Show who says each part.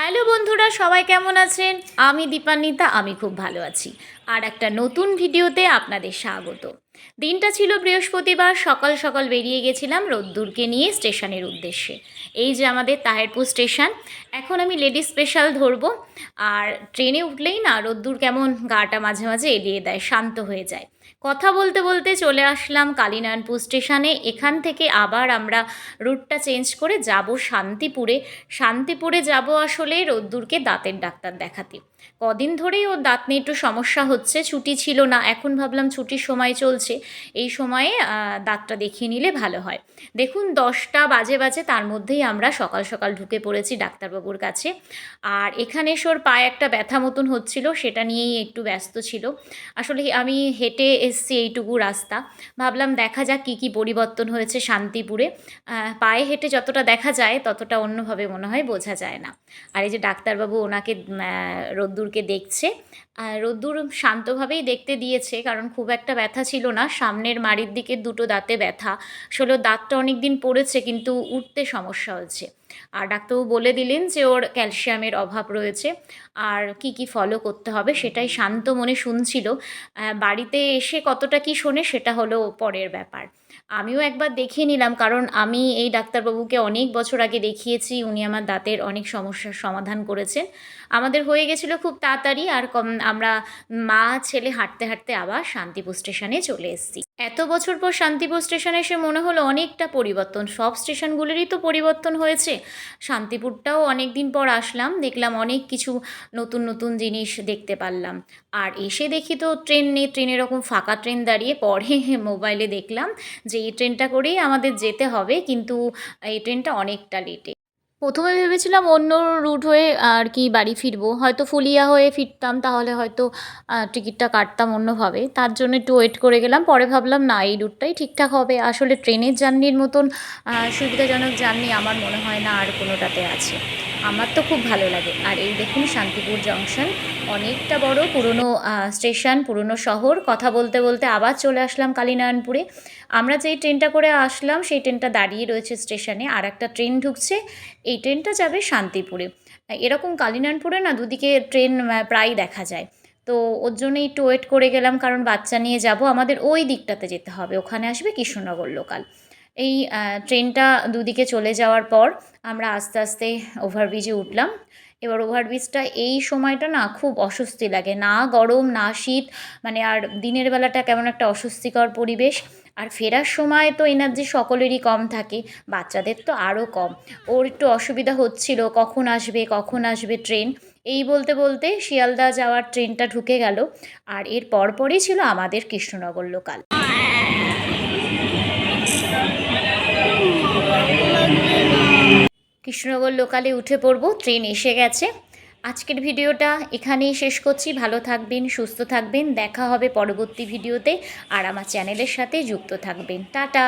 Speaker 1: Hello বন্ধুরা, সবাই কেমন আছেন? আমি দীপান্বিতা, আমি খুব ভালো আছি। আর একটা নতুন ভিডিওতে আপনাদের স্বাগত। দিনটা ছিল বৃহস্পতিবার, সকাল সকাল বেরিয়ে গেছিলাম রোদ্দুরকে নিয়ে স্টেশনের উদ্দেশ্যে। এই যে আমাদের তাহেরপুর স্টেশন। এখন আমি লেডিস স্পেশাল ধরবো। আর ট্রেনে উঠলেই না রোদ্দুর কেমন গাটা মাঝে মাঝে এলিয়ে দেয়, শান্ত হয়ে যায়। কথা বলতে বলতে চলে আসলাম কালীনারায়ণপুর স্টেশনে। এখান থেকে আবার আমরা রুটটা চেঞ্জ করে যাব শান্তিপুরে। শান্তিপুরে যাব আসলে রোদ্দুরকে দাঁতের ডাক্তার দেখাতে। কদিন ধরেই ওর দাঁত নিয়ে একটু সমস্যা হচ্ছে, ছুটি ছিল না, এখন ভাবলাম ছুটির সময় চলছে, এই সময়ে দাঁতটা দেখিয়ে নিলে ভালো হয়। দেখুন 10টা বাজে বাজে, তার মধ্যেই আমরা সকাল সকাল ঢুকে পড়েছি ডাক্তারবাবুর কাছে। আর এখানে এসে ওর পায়ে একটা ব্যথা মতন হচ্ছিল, সেটা নিয়েই একটু ব্যস্ত ছিল। আসলে আমি হেঁটে এসছি এইটুকু রাস্তা, ভাবলাম দেখা যাক কী কী পরিবর্তন হয়েছে শান্তিপুরে। পায়ে হেঁটে যতটা দেখা যায় ততটা অন্যভাবে মনে হয় বোঝা যায় না। আর এই যে ডাক্তারবাবু ওনাকে রোদ্দুরকে দেখছে। রোদ্দুর শান্তভাবেই দেখতে দিয়েছে, কারণ খুব একটা ব্যথা ছিল না, সামনের মাড়ির দিকে দুটো দাঁতে ব্যথা। আসলে দাঁতটা অনেক দিন পড়েছে কিন্তু উঠতে সমস্যা হচ্ছে। আর ডাক্তারবাবু বলে দিলেন যে ওর ক্যালসিয়ামের অভাব রয়েছে, আর কি কি ফলো করতে হবে সেটাই শান্ত মনে শুনছিল। বাড়িতে এসে কতটা কি শোনে সেটা হলো পরের ব্যাপার। আমিও একবার দেখিয়ে নিলাম, কারণ আমি এই ডাক্তারবাবুকে অনেক বছর আগে দেখিয়েছি, উনি আমার দাঁতের অনেক সমস্যার সমাধান করেছেন। আমাদের হয়ে গেছিলো খুব তাড়াতাড়ি, আর আমরা মা ছেলে হাঁটতে হাঁটতে আবার শান্তিপুর স্টেশনে চলে এসেছি। এত বছর পর শান্তিপুর স্টেশনে এসে মনে হলো অনেকটা পরিবর্তন, সব স্টেশনগুলোরই তো পরিবর্তন হয়েছে, শান্তিপুরটাও অনেক দিন পর আসলাম, দেখলাম অনেক কিছু নতুন নতুন জিনিস দেখতে পারলাম। আর এসে দেখি তো ট্রেন নেই, ট্রেন এরকম ফাঁকা ট্রেন দাঁড়িয়ে, পরে মোবাইলে দেখলাম যে এই ট্রেনটা করেই আমাদের যেতে হবে, কিন্তু এই ট্রেনটা অনেকটা লেটে। প্রথমে ভেবেছিলাম অন্য রুট হয়ে আর কি বাড়ি ফিরবো, হয়তো ফুলিয়া হয়ে ফিরতাম, তাহলে হয়তো টিকিটটা কাটতাম অন্যভাবে, তার জন্য একটু ওয়েট করে গেলাম। পরে ভাবলাম না, এই রুটটাই ঠিকঠাক হবে। আসলে ট্রেনের জার্নির মতন সুবিধাজনক জার্নি আমার মনে হয় না আর কোনোটাতে আছে। আমার তো খুব ভালো লাগে। আর এই দেখুন শান্তিপুর জংশন, অনেকটা বড় পুরনো স্টেশন, পুরনো শহর। কথা বলতে বলতে আবার চলে আসলাম কালীনারায়ণপুরে। আমরা যেই ট্রেনটা করে আসলাম সেই ট্রেনটা দাঁড়িয়ে রয়েছে স্টেশনে, আর একটা ট্রেন ঢুকছে, এই ট্রেনটা যাবে শান্তিপুরে। এরকম কালীনারায়ণপুরে না দুদিকে ট্রেন প্রায় দেখা যায়। তো ওর জন্যই একটু ওয়েট করে গেলাম, কারণ বাচ্চা নিয়ে যাব, আমাদের ওই দিকটাতে যেতে হবে, ওখানে আসবে কৃষ্ণনগর লোকাল। এই ট্রেনটা দুদিকে চলে যাওয়ার পর আমরা আস্তে আস্তে ওভারব্রিজে উঠলাম। এবার ওভারব্রিজটা এই সময়টা না খুব অস্বস্তি লাগে, না গরম না শীত, মানে আর দিনের বেলাটা কেমন একটা অস্বস্তিকর পরিবেশ। আর ফেরার সময় তো এনার্জি সকলেরই কম থাকে, বাচ্চাদের তো আরও কম। ওর একটু অসুবিধা হচ্ছিল কখন আসবে ট্রেন, এই বলতে বলতে শিয়ালদা যাওয়ার ট্রেনটা ঢুকে গেল। আর এর পরপরই ছিল আমাদের কৃষ্ণনগর লোকাল। কৃষ্ণনগর লোকালে উঠে পড়ব, ট্রেন এসে গেছে। আজকের ভিডিওটা এখানেই শেষ করছি। ভালো থাকবেন, সুস্থ থাকবেন, দেখা হবে পরবর্তী ভিডিওতে। আর আমার চ্যানেলের সাথে যুক্ত থাকবেন। টাটা।